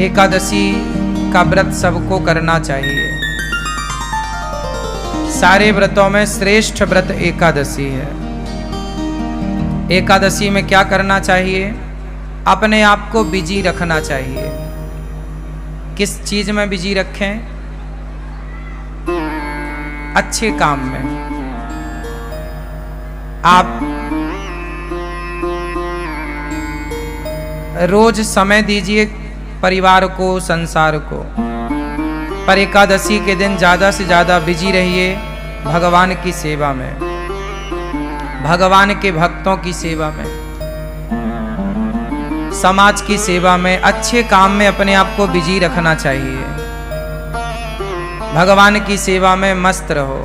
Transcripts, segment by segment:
एकादशी का व्रत सबको करना चाहिए। सारे व्रतों में श्रेष्ठ व्रत एकादशी है। एकादशी में क्या करना चाहिए? अपने आप को बिजी रखना चाहिए। किस चीज में बिजी रखें? अच्छे काम में। आप रोज समय दीजिए परिवार को, संसार को, पर एकादशी के दिन ज्यादा से ज्यादा बिजी रहिए भगवान की सेवा में, भगवान के भक्तों की सेवा में, समाज की सेवा में, अच्छे काम में अपने आप को बिजी रखना चाहिए। भगवान की सेवा में मस्त रहो।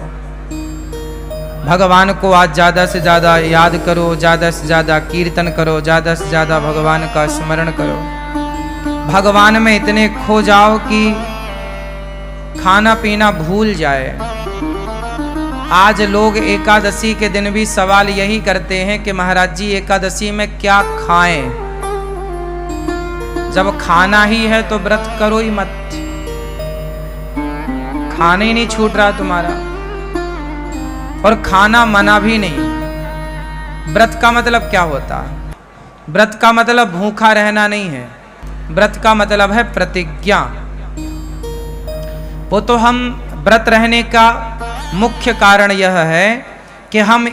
भगवान को आज ज्यादा से ज्यादा याद करो, ज्यादा से ज्यादा कीर्तन करो, ज्यादा से ज्यादा भगवान का स्मरण करो। भगवान में इतने खो जाओ कि खाना पीना भूल जाए। आज लोग एकादशी के दिन भी सवाल यही करते हैं कि महाराज जी एकादशी में क्या खाएं? जब खाना ही है तो व्रत करो ही मत। खाना ही नहीं छूट रहा तुम्हारा, और खाना मना भी नहीं। व्रत का मतलब क्या होता है? व्रत का मतलब भूखा रहना नहीं है। व्रत का मतलब है प्रतिज्ञा। वो तो हम व्रत रहने का मुख्य कारण यह है कि हम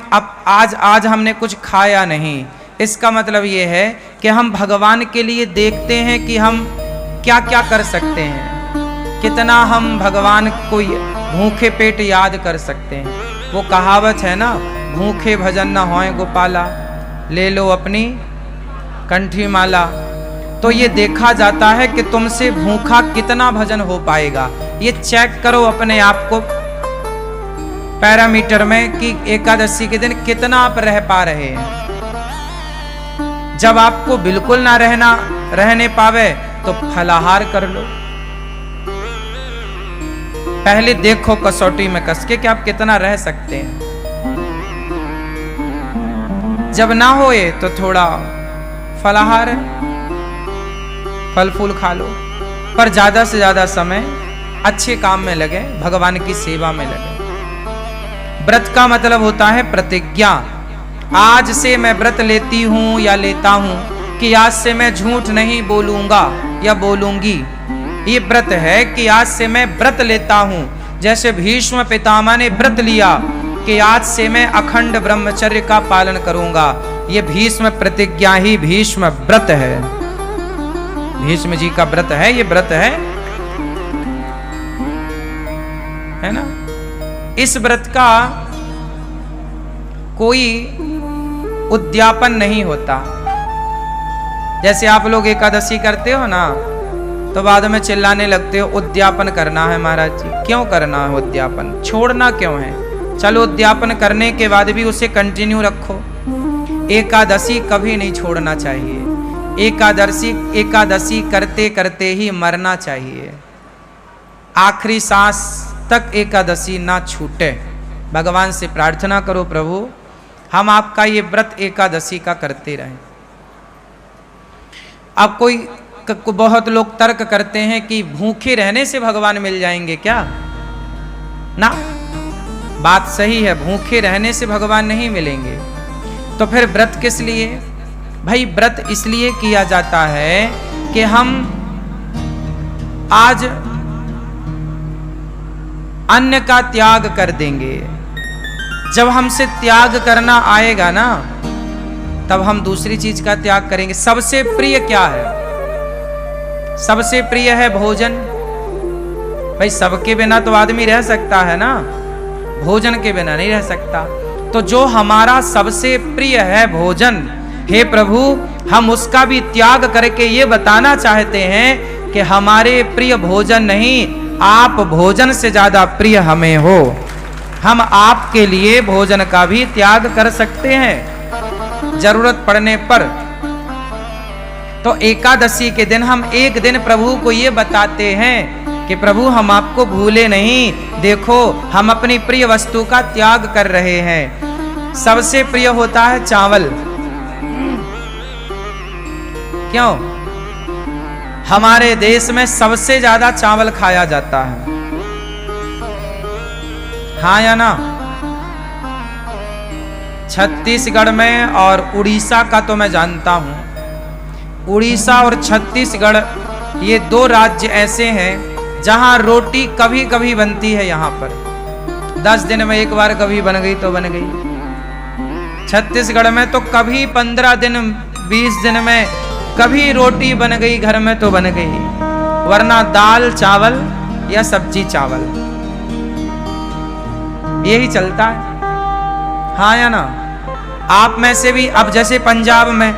आज हमने कुछ खाया नहीं। इसका मतलब ये है कि हम भगवान के लिए देखते हैं कि हम क्या क्या कर सकते हैं, कितना हम भगवान को भूखे पेट याद कर सकते हैं। वो कहावत है ना, भूखे भजन न होए गोपाला, ले लो अपनी कंठी माला। तो ये देखा जाता है कि तुमसे भूखा कितना भजन हो पाएगा। ये चेक करो अपने आप को पैरामीटर में कि एकादशी के दिन कितना आप रह पा रहे हैं। जब आपको बिल्कुल ना रहने पावे तो फलाहार कर लो। पहले देखो कसौटी में कस के कि आप कितना रह सकते हैं। जब ना होए तो थोड़ा फलाहार है, फल फूल खा लो, पर ज्यादा से ज्यादा समय अच्छे काम में लगे, भगवान की सेवा में लगे। व्रत का मतलब होता है प्रतिज्ञा। आज से मैं व्रत लेती हूं या लेता हूं कि आज से मैं झूठ नहीं बोलूंगा या बोलूंगी। ये व्रत है कि आज से मैं व्रत लेता हूं। जैसे भीष्म पितामह ने व्रत लिया कि आज से मैं अखंड ब्रह्मचर्य का पालन करूंगा। ये भीष्म प्रतिज्ञा ही भीष्म व्रत है। भीष्म जी का व्रत है, ये व्रत है ना। इस व्रत का कोई उद्यापन नहीं होता। जैसे आप लोग एकादशी करते हो ना, तो बाद में चिल्लाने लगते हो उद्यापन करना है महाराज जी। क्यों करना है उद्यापन? छोड़ना क्यों है? चलो उद्यापन करने के बाद भी उसे कंटिन्यू रखो। एकादशी कभी नहीं छोड़ना चाहिए। एकादशी करते करते ही मरना चाहिए। आखिरी सांस तक एकादशी ना छूटे। भगवान से प्रार्थना करो, प्रभु हम आपका ये व्रत एकादशी का करते रहें। अब बहुत लोग तर्क करते हैं कि भूखे रहने से भगवान मिल जाएंगे क्या? ना, बात सही है, भूखे रहने से भगवान नहीं मिलेंगे। तो फिर व्रत किस लिए? भाई व्रत इसलिए किया जाता है कि हम आज अन्न का त्याग कर देंगे। जब हमसे त्याग करना आएगा ना, तब हम दूसरी चीज का त्याग करेंगे। सबसे प्रिय क्या है? सबसे प्रिय है भोजन। भाई सबके बिना तो आदमी रह सकता है ना, भोजन के बिना नहीं रह सकता। तो जो हमारा सबसे प्रिय है भोजन, हे प्रभु हम उसका भी त्याग करके ये बताना चाहते हैं कि हमारे प्रिय भोजन नहीं, आप भोजन से ज्यादा प्रिय हमें हो। हम आपके लिए भोजन का भी त्याग कर सकते हैं जरूरत पड़ने पर। तो एकादशी के दिन हम एक दिन प्रभु को ये बताते हैं कि प्रभु हम आपको भूले नहीं, देखो हम अपनी प्रिय वस्तु का त्याग कर रहे हैं। सबसे प्रिय होता है चावल। क्यों? हमारे देश में सबसे ज्यादा चावल खाया जाता है, हाँ या ना? छत्तीसगढ़ में और उड़ीसा का तो मैं जानता हूं, उड़ीसा और छत्तीसगढ़ ये दो राज्य ऐसे हैं जहां रोटी कभी कभी बनती है। यहां पर 10 दिन में एक बार कभी बन गई तो बन गई। छत्तीसगढ़ में तो कभी 15 दिन 20 दिन में कभी रोटी बन गई घर में तो बन गई, वरना दाल चावल या सब्जी चावल यही चलता है, हाँ या ना? आप में से भी अब जैसे पंजाब में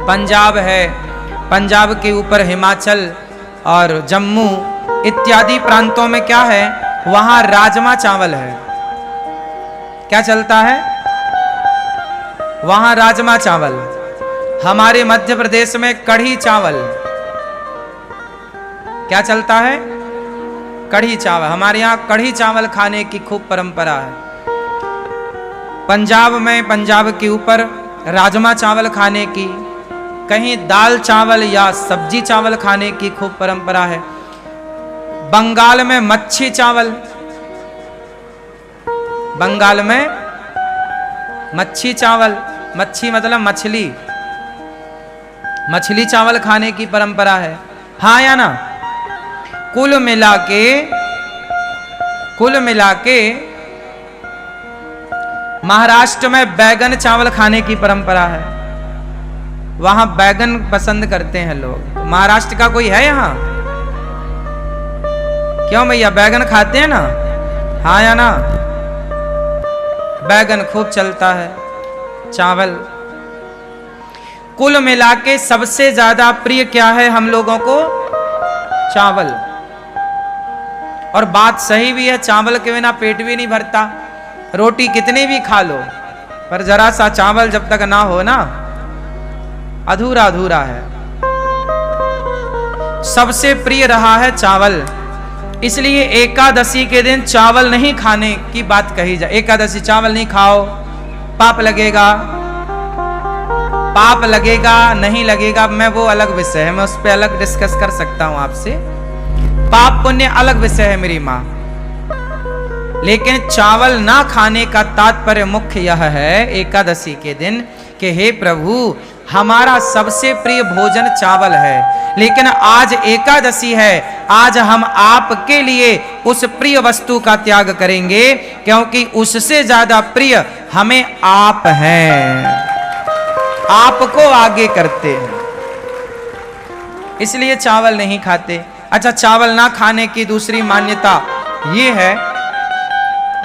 पंजाब है, पंजाब के ऊपर हिमाचल और जम्मू इत्यादि प्रांतों में क्या है, वहां राजमा चावल है। क्या चलता है? वहां राजमा चावल। हमारे मध्य प्रदेश में कढ़ी चावल। क्या चलता है? कढ़ी चावल। हमारे यहां कढ़ी चावल खाने की खूब परंपरा है। पंजाब में पंजाब के ऊपर राजमा चावल खाने की, कहीं दाल चावल या सब्जी चावल खाने की खूब परंपरा है। बंगाल में मच्छी चावल, बंगाल में मच्छी चावल, मच्छी मतलब मछली, मछली चावल खाने की परंपरा है, हाँ या ना? कुल मिला के महाराष्ट्र में बैगन चावल खाने की परंपरा है। वहां बैगन पसंद करते हैं लोग। महाराष्ट्र का कोई है यहां? क्यों भैया, बैगन खाते हैं ना, हाँ या ना? बैगन खूब चलता है, चावल। कुल मिला के सबसे ज्यादा प्रिय क्या है हम लोगों को? चावल। और बात सही भी है, चावल के बिना पेट भी नहीं भरता। रोटी कितनी भी खा लो, पर जरा सा चावल जब तक ना हो ना, अधूरा अधूरा है। सबसे प्रिय रहा है चावल, इसलिए एकादशी के दिन चावल नहीं खाने की बात कही जाए। एकादशी चावल नहीं खाओ, पाप लगेगा। पाप लगेगा नहीं लगेगा, मैं वो अलग विषय है, मैं उस पर अलग डिस्कस कर सकता हूं आपसे। पाप पुण्य अलग विषय है मेरी मां। लेकिन चावल ना खाने का तात्पर्य मुख्य यह है एकादशी के दिन कि हे प्रभु, हमारा सबसे प्रिय भोजन चावल है, लेकिन आज एकादशी है, आज हम आपके लिए उस प्रिय वस्तु का त्याग करेंगे, क्योंकि उससे ज्यादा प्रिय हमें आप हैं, आपको आगे करते हैं, इसलिए चावल नहीं खाते। अच्छा, चावल ना खाने की दूसरी मान्यता ये है,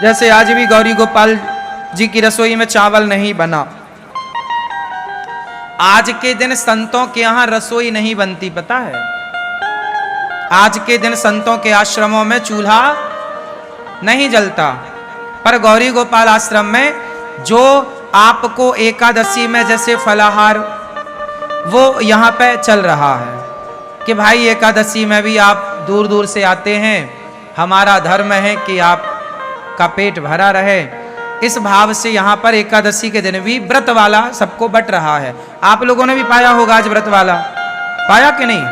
जैसे आज भी गौरी गोपाल जी की रसोई में चावल नहीं बना। आज के दिन संतों के यहां रसोई नहीं बनती, पता है? आज के दिन संतों के आश्रमों में चूल्हा नहीं जलता, पर गौरी गोपाल आश्रम में जो आपको एकादशी में जैसे फलाहार वो यहां पे चल रहा है कि भाई एकादशी में भी आप दूर दूर से आते हैं, हमारा धर्म है कि आपका पेट भरा रहे। इस भाव से यहाँ पर एकादशी के दिन भी व्रत वाला सबको बट रहा है। आप लोगों ने भी पाया होगा आज व्रत वाला, पाया कि नहीं?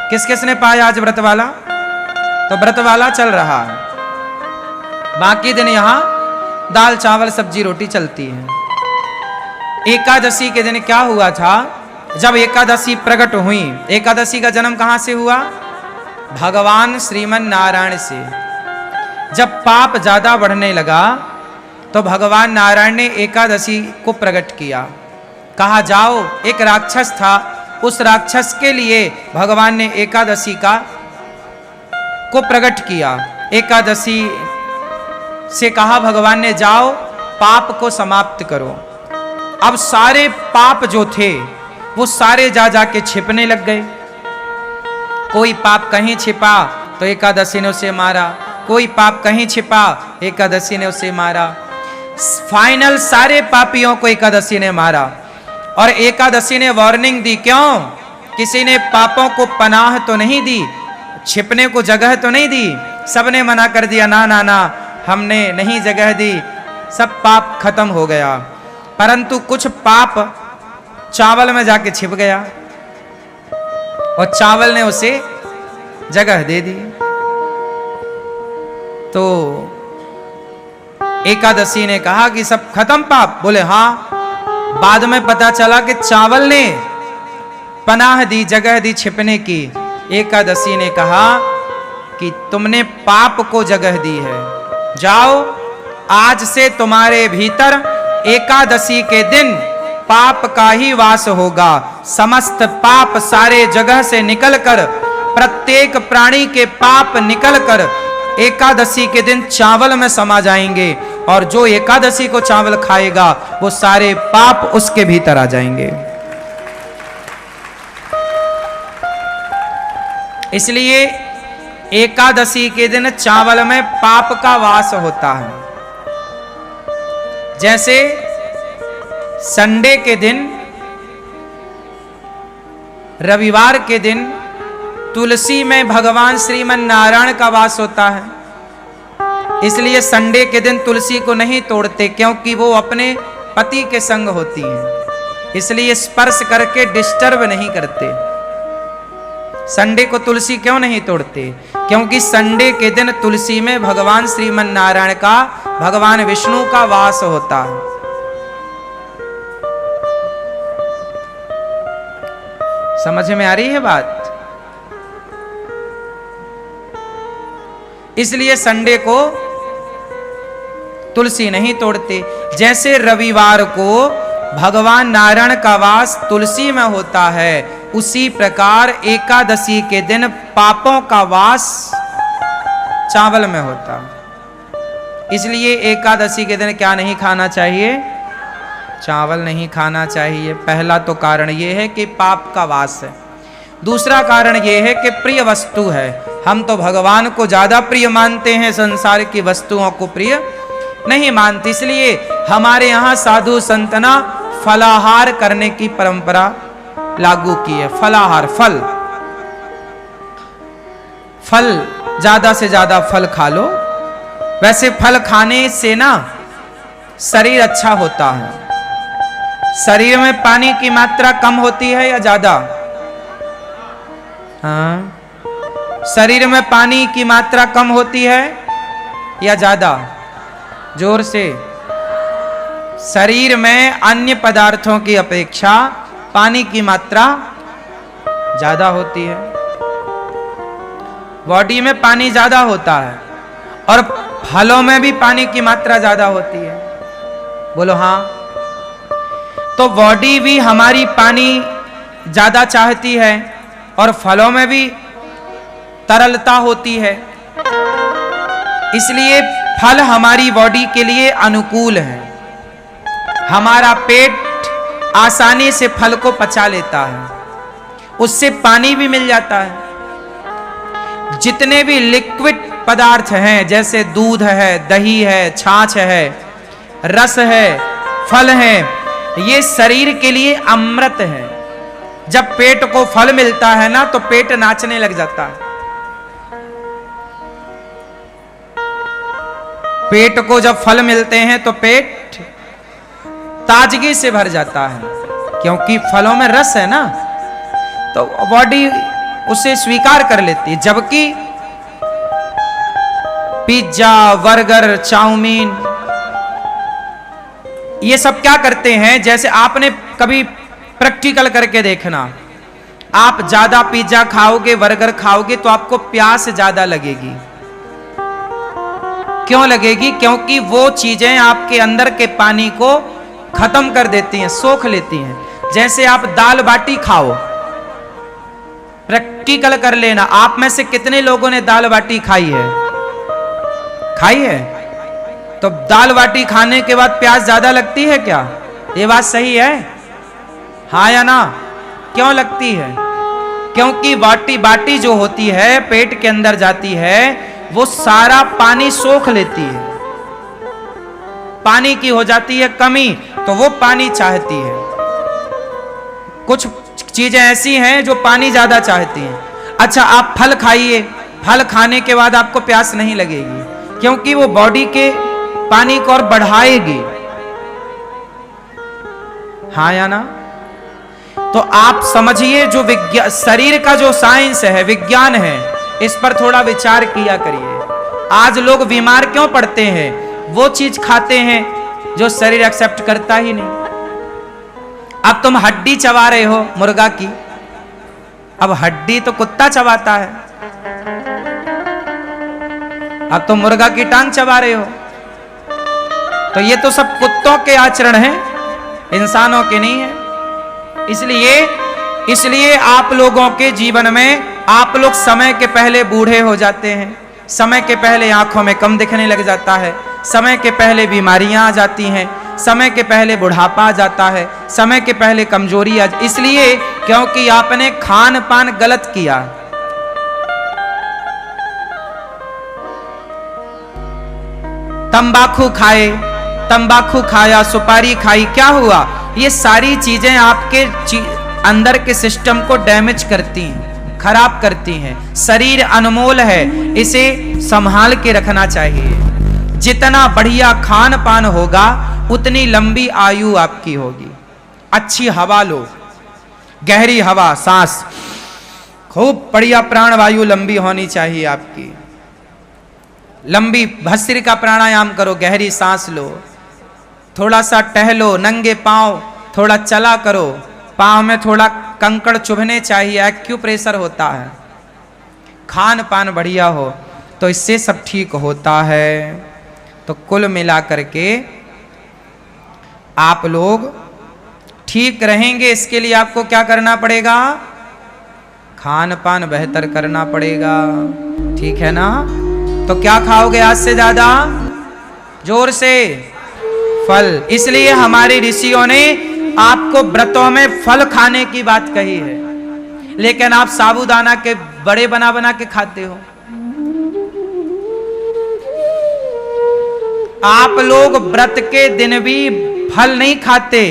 किस किस ने पाया आज व्रत वाला? तो व्रत वाला चल रहा है। बाकी दिन यहाँ दाल चावल सब्जी रोटी चलती है। एकादशी के दिन क्या हुआ था? जब एकादशी प्रकट हुई, एकादशी का जन्म कहां से हुआ? भगवान श्रीमन नारायण से। जब पाप ज्यादा बढ़ने लगा तो भगवान नारायण ने एकादशी को प्रकट किया। कहा जाओ, एक राक्षस था, उस राक्षस के लिए भगवान ने एकादशी को प्रकट किया। एकादशी से कहा भगवान ने, जाओ पाप को समाप्त करो। अब सारे पाप जो थे वो सारे जा जाके छिपने लग गए। कोई पाप कहीं छिपा तो एकादशी ने उसे मारा, कोई पाप कहीं छिपा एकादशी ने उसे मारा। फाइनल सारे पापियों को एकादशी ने मारा। और एकादशी ने वार्निंग दी, क्यों? किसी ने पापों को पनाह तो नहीं दी, छिपने को जगह तो नहीं दी। सबने मना कर दिया, ना ना ना, हमने नहीं जगह दी, सब पाप खत्म हो गया। परंतु कुछ पाप चावल में जाके छिप गया। और चावल ने उसे जगह दे दी। तो एकादशी ने कहा कि सब खत्म पाप? बोले हाँ। बाद में पता चला कि चावल ने पनाह दी, जगह दी छिपने की। एकादशी ने कहा कि तुमने पाप को जगह दी है, जाओ आज से तुम्हारे भीतर एकादशी के दिन पाप का ही वास होगा। समस्त पाप सारे जगह से निकलकर, प्रत्येक प्राणी के पाप निकलकर एकादशी के दिन चावल में समा जाएंगे, और जो एकादशी को चावल खाएगा वो सारे पाप उसके भीतर आ जाएंगे। इसलिए एकादशी के दिन चावल में पाप का वास होता है। जैसे संडे के दिन, रविवार के दिन तुलसी में भगवान श्रीमन नारायण का वास होता है, इसलिए संडे के दिन तुलसी को नहीं तोड़ते, क्योंकि वो अपने पति के संग होती हैं, इसलिए स्पर्श करके डिस्टर्ब नहीं करते। संडे को तुलसी क्यों नहीं तोड़ते? क्योंकि संडे के दिन तुलसी में भगवान श्रीमन नारायण का, भगवान विष्णु का वास होता है। समझ में आ रही है बात? इसलिए संडे को तुलसी नहीं तोड़ते। जैसे रविवार को भगवान नारायण का वास तुलसी में होता है, उसी प्रकार एकादशी के दिन पापों का वास चावल में होता है। इसलिए एकादशी के दिन क्या नहीं खाना चाहिए? चावल नहीं खाना चाहिए। पहला तो कारण यह है कि पाप का वास है। दूसरा कारण यह है कि प्रिय वस्तु है। हम तो भगवान को ज्यादा प्रिय मानते हैं, संसार की वस्तुओं को प्रिय नहीं मानते। इसलिए हमारे यहाँ साधु संतना फलाहार करने की परंपरा लागू की है। फलाहार, फल ज्यादा से ज्यादा फल खा लो। वैसे फल खाने से ना शरीर अच्छा होता है। शरीर में पानी की मात्रा कम होती है या ज्यादा? हाँ, शरीर में पानी की मात्रा कम होती है या ज्यादा? जोर से। शरीर में अन्य पदार्थों की अपेक्षा पानी की मात्रा ज्यादा होती है। बॉडी में पानी ज्यादा होता है और फलों में भी पानी की मात्रा ज्यादा होती है। बोलो हाँ। तो बॉडी भी हमारी पानी ज्यादा चाहती है और फलों में भी तरलता होती है, इसलिए फल हमारी बॉडी के लिए अनुकूल है। हमारा पेट आसानी से फल को पचा लेता है, उससे पानी भी मिल जाता है। जितने भी लिक्विड पदार्थ हैं, जैसे दूध है, दही है, छाछ है, रस है, फल है, ये शरीर के लिए अमृत है। जब पेट को फल मिलता है ना, तो पेट नाचने लग जाता है। पेट को जब फल मिलते हैं तो पेट ताजगी से भर जाता है, क्योंकि फलों में रस है ना, तो बॉडी उसे स्वीकार कर लेती है। जबकि पिज्जा, बर्गर, चाउमीन, ये सब क्या करते हैं? जैसे आपने कभी प्रैक्टिकल करके देखना, आप ज्यादा पिज्जा खाओगे, बर्गर खाओगे तो आपको प्यास ज्यादा लगेगी। क्यों लगेगी? क्योंकि वो चीजें आपके अंदर के पानी को खत्म कर देती हैं, सोख लेती हैं। जैसे आप दाल बाटी खाओ, प्रैक्टिकल कर लेना, आप में से कितने लोगों ने दाल बाटी खाई है? खाई है? तो दाल बाटी खाने के बाद प्यास ज्यादा लगती है क्या? ये बात सही है? हाँ या ना? क्यों लगती है? क्योंकि बाटी जो होती है, पेट के अंदर जाती है, वो सारा पानी सोख लेती है। पानी की हो जाती है कमी, तो वो पानी चाहती है। कुछ चीजें ऐसी हैं जो पानी ज्यादा चाहती हैं। अच्छा, आप फल खाइए, फल खाने के बाद आपको प्यास नहीं लगेगी, क्योंकि वो बॉडी के पानी को और बढ़ाएगी। हाँ या ना? तो आप समझिए जो विज्ञान, शरीर का जो साइंस है, विज्ञान है, इस पर थोड़ा विचार किया करिए। आज लोग बीमार क्यों पड़ते हैं? वो चीज खाते हैं जो शरीर एक्सेप्ट करता ही नहीं। अब तुम हड्डी चबा रहे हो मुर्गा की, अब हड्डी तो कुत्ता चबाता है, अब तुम मुर्गा की टांग चबा रहे हो, तो ये तो सब कुत्तों के आचरण हैं, इंसानों के नहीं है। इसलिए आप लोगों के जीवन में आप लोग समय के पहले बूढ़े हो जाते हैं, समय के पहले आंखों में कम दिखने लग जाता है, समय के पहले बीमारियां आ जाती हैं, समय के पहले बुढ़ापा आ जाता है, समय के पहले कमजोरी आ, इसलिए क्योंकि आपने खान पान गलत किया। तंबाकू खाए, तंबाकू खाया, सुपारी खाई, क्या हुआ? ये सारी चीजें आपके अंदर के सिस्टम को डैमेज करती हैं, खराब करती हैं। शरीर अनमोल है, इसे संभाल के रखना चाहिए। जितना बढ़िया खान पान होगा उतनी लंबी आयु आपकी होगी। अच्छी हवा लो, गहरी हवा, सांस, खूब बढ़िया प्राणवायु लंबी होनी चाहिए आपकी। लंबी भस्त्रिका का प्राणायाम करो, गहरी सांस लो, थोड़ा सा टहलो, नंगे पांव थोड़ा चला करो, पांव में थोड़ा कंकड़ चुभने चाहिए, एक्यूप्रेशर होता है। खान पान बढ़िया हो तो इससे सब ठीक होता है। तो कुल मिला करके आप लोग ठीक रहेंगे, इसके लिए आपको क्या करना पड़ेगा? खान पान बेहतर करना पड़ेगा, ठीक है ना? तो क्या खाओगे आज से ज्यादा? जोर से फल। इसलिए हमारे ऋषियों ने आपको व्रतों में फल खाने की बात कही है, लेकिन आप साबूदाना के बड़े बना बना के खाते हो। आप लोग व्रत के दिन भी फल नहीं खाते,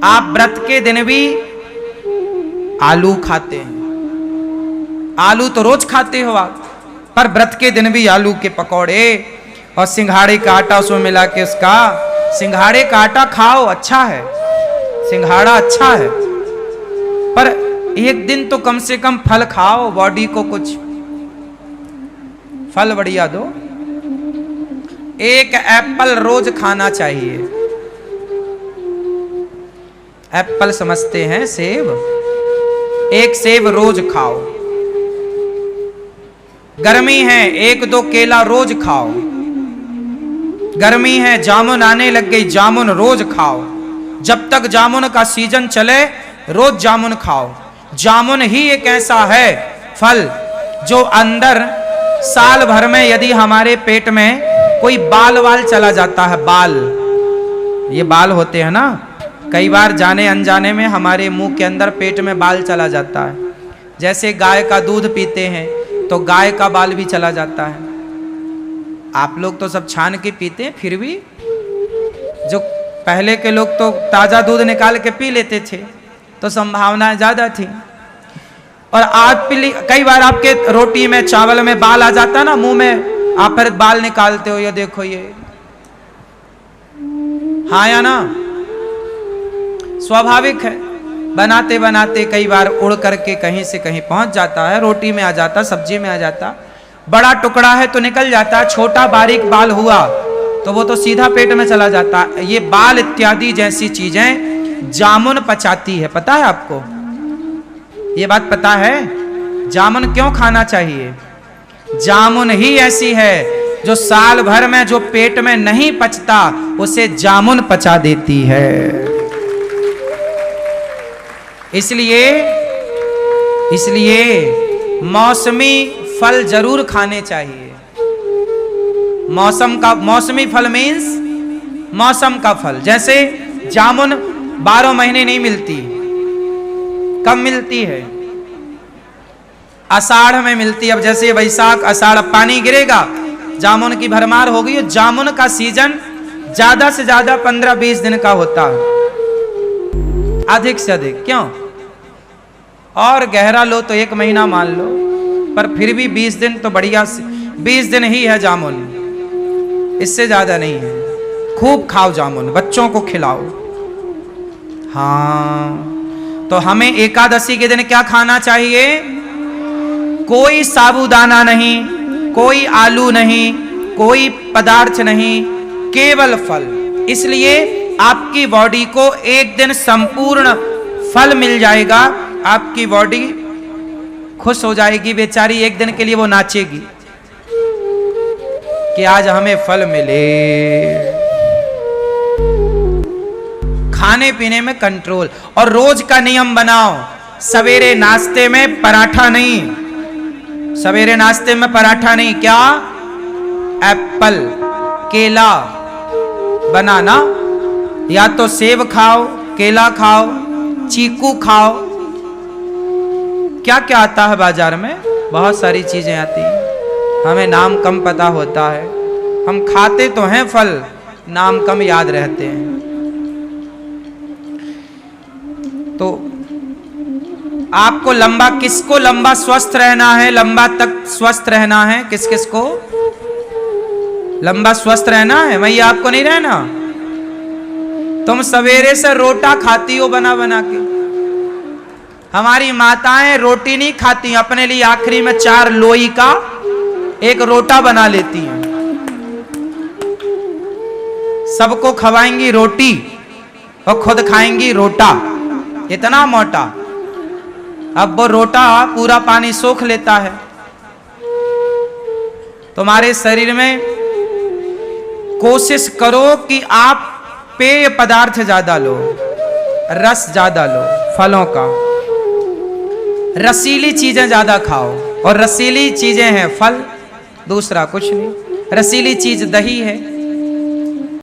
आप व्रत के दिन भी आलू खाते हैं। आलू तो रोज खाते हो आप, पर व्रत के दिन भी आलू के पकौड़े और सिंघाड़े का आटा उसमें मिला के, उसका सिंघाड़े का आटा खाओ, अच्छा है, सिंघाड़ा अच्छा है, पर एक दिन तो कम से कम फल खाओ, बॉडी को कुछ फल बढ़िया दो। एक एप्पल रोज खाना चाहिए। एप्पल समझते हैं सेब, एक सेब रोज खाओ। गर्मी है, एक दो केला रोज खाओ। गर्मी है, जामुन आने लग गई, जामुन रोज खाओ। जब तक जामुन का सीजन चले रोज जामुन खाओ। जामुन ही एक ऐसा है फल जो अंदर साल भर में यदि हमारे पेट में कोई बाल वाल चला जाता है, बाल, ये बाल होते हैं ना, कई बार जाने अनजाने में हमारे मुंह के अंदर पेट में बाल चला जाता है। जैसे गाय का दूध पीते हैं तो गाय का बाल भी चला जाता है। आप लोग तो सब छान के पीते हैं, फिर भी जो पहले के लोग तो ताजा दूध निकाल के पी लेते थे, तो संभावना ज्यादा थी। और आप कई बार आपके रोटी में चावल में बाल आ जाता ना मुंह में, आप फिर बाल निकालते हो, ये देखो ये, हाँ या ना? स्वाभाविक है, बनाते बनाते कई बार उड़ करके कहीं से कहीं पहुंच जाता है, रोटी में आ जाता, सब्जी में आ जाता। बड़ा टुकड़ा है तो निकल जाता, छोटा बारीक बाल हुआ तो वो तो सीधा पेट में चला जाता। ये बाल इत्यादि जैसी चीजें जामुन पचाती है, पता है आपको? ये बात पता है? जामुन क्यों खाना चाहिए? जामुन ही ऐसी है जो साल भर में जो पेट में नहीं पचता उसे जामुन पचा देती है। इसलिए मौसमी फल जरूर खाने चाहिए। मौसमी फल मीन्स मौसम का फल। जैसे जामुन 12 महीने नहीं मिलती, कब मिलती है? आषाढ़ में मिलती है। अब जैसे वैशाख आषाढ़ पानी गिरेगा, जामुन की भरमार होगी। जामुन का सीजन ज्यादा से ज्यादा 15-20 दिन का होता है, अधिक से अधिक। क्यों? और गहरा लो तो 1 महीना मान लो, पर फिर भी 20 दिन तो बढ़िया, 20 दिन ही है जामुन, इससे ज्यादा नहीं है। खूब खाओ जामुन, बच्चों को खिलाओ। हाँ, तो हमें एकादशी के दिन क्या खाना चाहिए? कोई साबूदाना नहीं, कोई आलू नहीं, कोई पदार्थ नहीं, केवल फल। इसलिए आपकी बॉडी को एक दिन संपूर्ण फल मिल जाएगा, आपकी बॉडी खुश हो जाएगी, बेचारी एक दिन के लिए वो नाचेगी कि आज हमें फल मिले। खाने पीने में कंट्रोल, और रोज का नियम बनाओ, सवेरे नाश्ते में पराठा नहीं, सवेरे नाश्ते में पराठा नहीं, क्या? एप्पल, केला, बनाना, या तो सेब खाओ, केला खाओ, चीकू खाओ। क्या क्या आता है बाजार में? बहुत सारी चीजें आती हैं, हमें नाम कम पता होता है। हम खाते तो हैं फल, नाम कम याद रहते हैं। तो आपको लंबा, किसको लंबा स्वस्थ रहना है, लंबा तक स्वस्थ रहना है? किस किस को लंबा स्वस्थ रहना है? भैया आपको नहीं रहना? तुम सवेरे से रोटा खाती हो बना बना के। हमारी माताएं रोटी नहीं खाती, अपने लिए आखिरी में 4 लोई का एक रोटा बना लेती हैं। सबको खवाएंगी रोटी और खुद खाएंगी रोटा, इतना मोटा। अब वो रोटा पूरा पानी सोख लेता है। तुम्हारे शरीर में कोशिश करो कि आप पेय पदार्थ ज्यादा लो, रस ज्यादा लो, फलों का, रसीली चीजें ज्यादा खाओ। और रसीली चीजें हैं फल, दूसरा कुछ नहीं। रसीली चीज दही है,